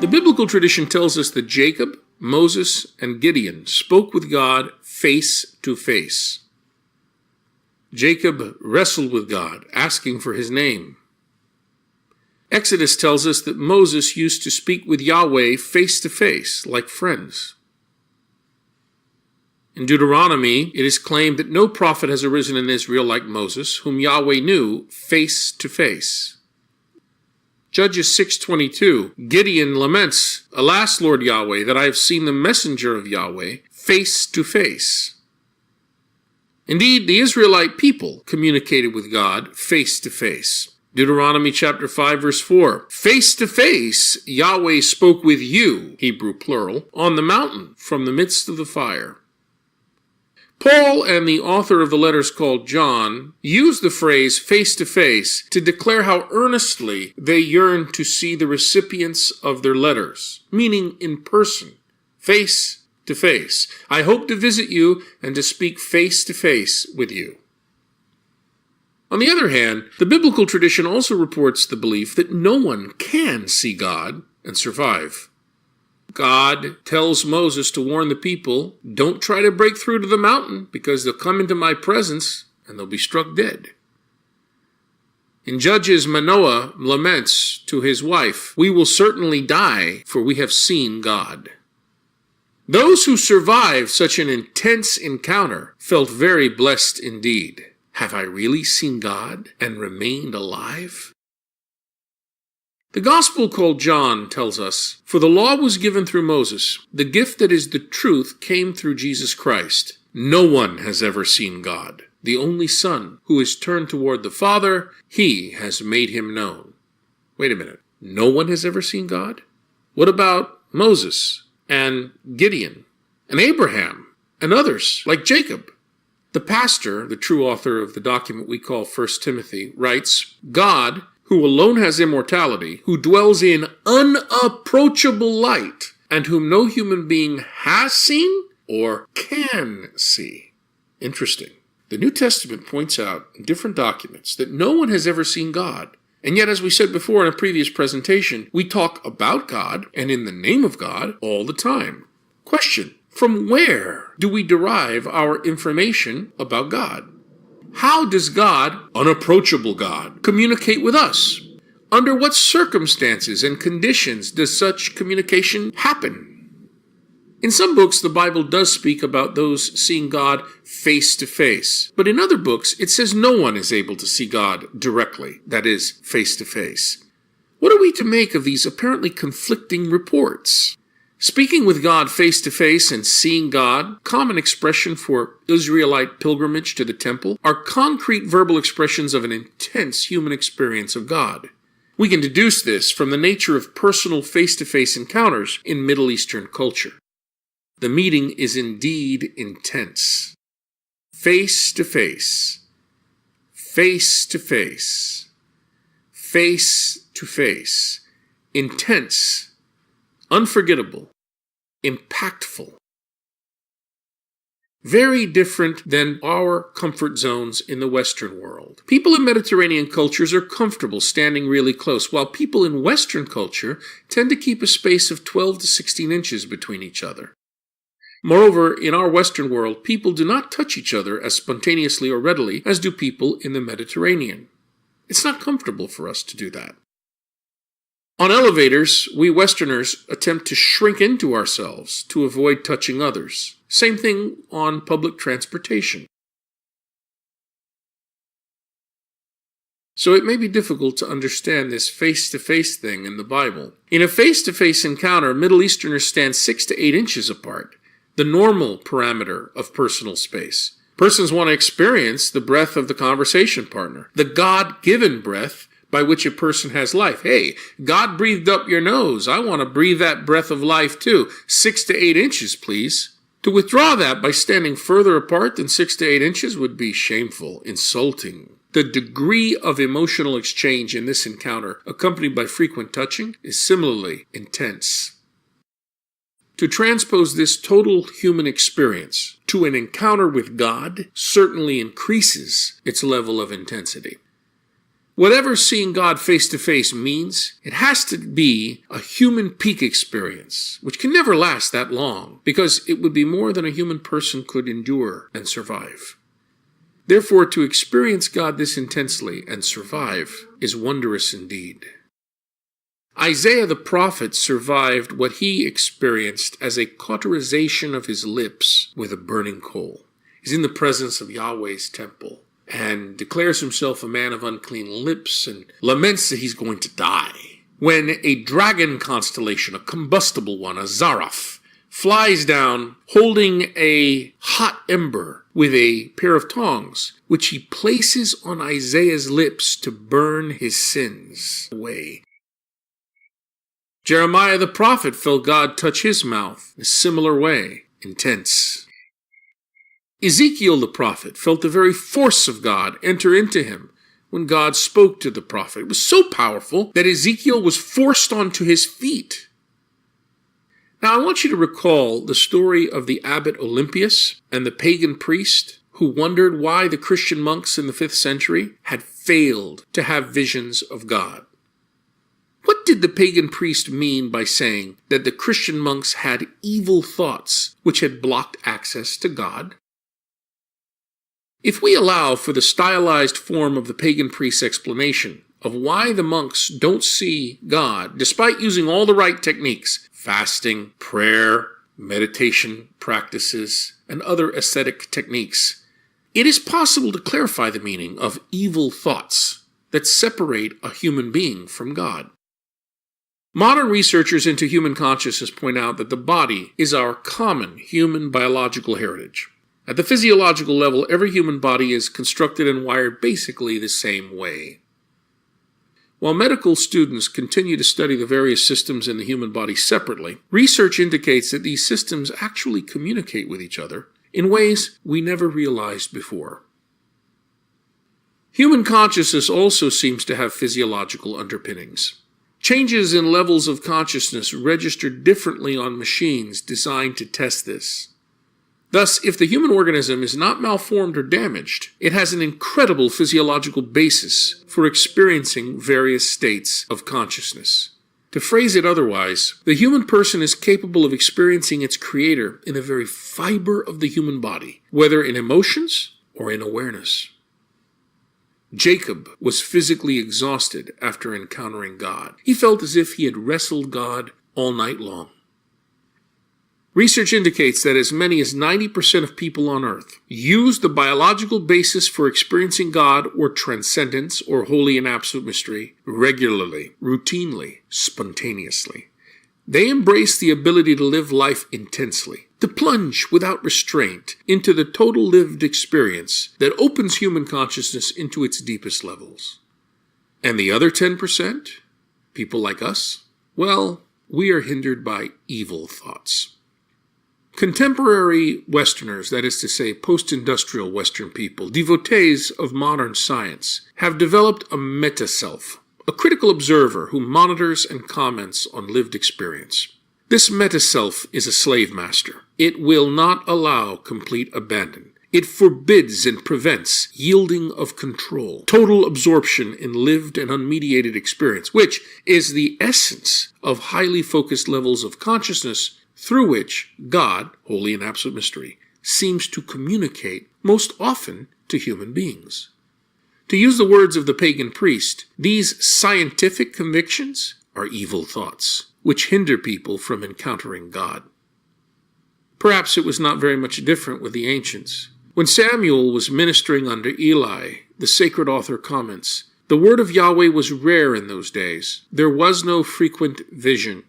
The biblical tradition tells us that Jacob, Moses, and Gideon spoke with God face to face. Jacob wrestled with God, asking for his name. Exodus tells us that Moses used to speak with Yahweh face to face, like friends. In Deuteronomy, it is claimed that no prophet has arisen in Israel like Moses, whom Yahweh knew face to face. Judges 6:22, Gideon laments, "Alas, Lord Yahweh, that I have seen the messenger of Yahweh face to face." Indeed, the Israelite people communicated with God face to face. Deuteronomy chapter 5, verse 4, "Face to face, Yahweh spoke with you," Hebrew plural, "on the mountain from the midst of the fire." Paul and the author of the letters called John use the phrase face to face to declare how earnestly they yearn to see the recipients of their letters, meaning in person, face to face. I hope to visit you and to speak face to face with you. On the other hand, the biblical tradition also reports the belief that no one can see God and survive. God tells Moses to warn the people, "Don't try to break through to the mountain, because they'll come into my presence and they'll be struck dead." In Judges, Manoah laments to his wife, "We will certainly die, for we have seen God." Those who survived such an intense encounter felt very blessed indeed. Have I really seen God and remained alive? The gospel called John tells us, "For the law was given through Moses. The gift that is the truth came through Jesus Christ. No one has ever seen God. The only Son, who is turned toward the Father, he has made him known." Wait a minute. No one has ever seen God? What about Moses and Gideon and Abraham and others like Jacob? The pastor, the true author of the document we call 1 Timothy, writes, "God, who alone has immortality, who dwells in unapproachable light, and whom no human being has seen or can see." Interesting. The New Testament points out in different documents that no one has ever seen God. And yet, as we said before in a previous presentation, we talk about God and in the name of God all the time. Question: from where do we derive our information about God? How does God, unapproachable God, communicate with us? Under what circumstances and conditions does such communication happen? In some books, the Bible does speak about those seeing God face to face. But in other books, it says no one is able to see God directly, that is, face to face. What are we to make of these apparently conflicting reports? Speaking with God face to face and seeing God, common expression for Israelite pilgrimage to the temple, are concrete verbal expressions of an intense human experience of God. We can deduce this from the nature of personal face-to-face encounters in Middle Eastern culture. The meeting is indeed intense. Face to face, face to face, face to face, intense, unforgettable, impactful. Very different than our comfort zones in the Western world. People in Mediterranean cultures are comfortable standing really close, while people in Western culture tend to keep a space of 12 to 16 inches between each other. Moreover, in our Western world, people do not touch each other as spontaneously or readily as do people in the Mediterranean. It's not comfortable for us to do that. On elevators, we Westerners attempt to shrink into ourselves to avoid touching others. Same thing on public transportation. So it may be difficult to understand this face-to-face thing in the Bible. In a face-to-face encounter, Middle Easterners stand 6 to 8 inches apart, the normal parameter of personal space. Persons want to experience the breath of the conversation partner, the God-given breath by which a person has life. Hey, God breathed up your nose. I want to breathe that breath of life too. 6 to 8 inches, please. To withdraw that by standing further apart than 6 to 8 inches would be shameful, insulting. The degree of emotional exchange in this encounter, accompanied by frequent touching, is similarly intense. To transpose this total human experience to an encounter with God certainly increases its level of intensity. Whatever seeing God face to face means, it has to be a human peak experience, which can never last that long, because it would be more than a human person could endure and survive. Therefore, to experience God this intensely and survive is wondrous indeed. Isaiah the prophet survived what he experienced as a cauterization of his lips with a burning coal. He's in the presence of Yahweh's temple and declares himself a man of unclean lips and laments that he's going to die. When a dragon constellation, a combustible one, a Zaraph, flies down holding a hot ember with a pair of tongs, which he places on Isaiah's lips to burn his sins away. Jeremiah the prophet felt God touch his mouth in a similar way, intense. Ezekiel the prophet felt the very force of God enter into him when God spoke to the prophet. It was so powerful that Ezekiel was forced onto his feet. Now I want you to recall the story of the abbot Olympius and the pagan priest who wondered why the Christian monks in the 5th century had failed to have visions of God. What did the pagan priest mean by saying that the Christian monks had evil thoughts which had blocked access to God? If we allow for the stylized form of the pagan priest's explanation of why the monks don't see God, despite using all the right techniques, fasting, prayer, meditation practices, and other ascetic techniques, it is possible to clarify the meaning of evil thoughts that separate a human being from God. Modern researchers into human consciousness point out that the body is our common human biological heritage. At the physiological level, every human body is constructed and wired basically the same way. While medical students continue to study the various systems in the human body separately, research indicates that these systems actually communicate with each other in ways we never realized before. Human consciousness also seems to have physiological underpinnings. Changes in levels of consciousness register differently on machines designed to test this. Thus, if the human organism is not malformed or damaged, it has an incredible physiological basis for experiencing various states of consciousness. To phrase it otherwise, the human person is capable of experiencing its creator in the very fiber of the human body, whether in emotions or in awareness. Jacob was physically exhausted after encountering God. He felt as if he had wrestled God all night long. Research indicates that as many as 90% of people on earth use the biological basis for experiencing God or transcendence or holy and absolute mystery regularly, routinely, spontaneously. They embrace the ability to live life intensely, to plunge without restraint into the total lived experience that opens human consciousness into its deepest levels. And the other 10%, people like us, well, we are hindered by evil thoughts. Contemporary Westerners, that is to say post-industrial Western people, devotees of modern science, have developed a meta-self, a critical observer who monitors and comments on lived experience. This meta-self is a slave master. It will not allow complete abandon. It forbids and prevents yielding of control, total absorption in lived and unmediated experience, which is the essence of highly focused levels of consciousness through which God, holy and absolute mystery, seems to communicate most often to human beings. To use the words of the pagan priest, these scientific convictions are evil thoughts, which hinder people from encountering God. Perhaps it was not very much different with the ancients. When Samuel was ministering under Eli, the sacred author comments, the word of Yahweh was rare in those days. There was no frequent vision.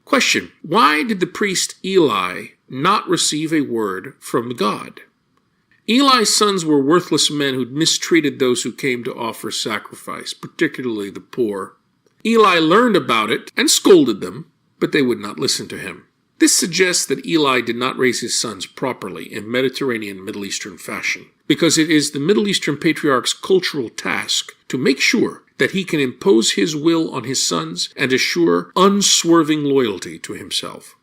Question: why did the priest Eli not receive a word from God? Eli's sons were worthless men who'd mistreated those who came to offer sacrifice, particularly the poor. Eli learned about it and scolded them, but they would not listen to him. This suggests that Eli did not raise his sons properly in Mediterranean Middle Eastern fashion, because it is the Middle Eastern patriarch's cultural task to make sure that he can impose his will on his sons and assure unswerving loyalty to himself.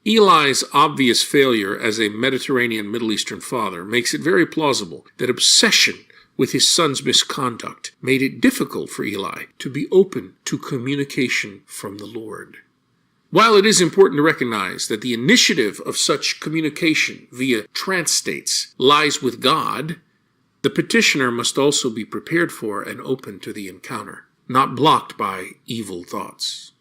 Eli's obvious failure as a Mediterranean Middle Eastern father makes it very plausible that obsession with his son's misconduct made it difficult for Eli to be open to communication from the Lord. While it is important to recognize that the initiative of such communication via trance states lies with God, the petitioner must also be prepared for and open to the encounter, not blocked by evil thoughts.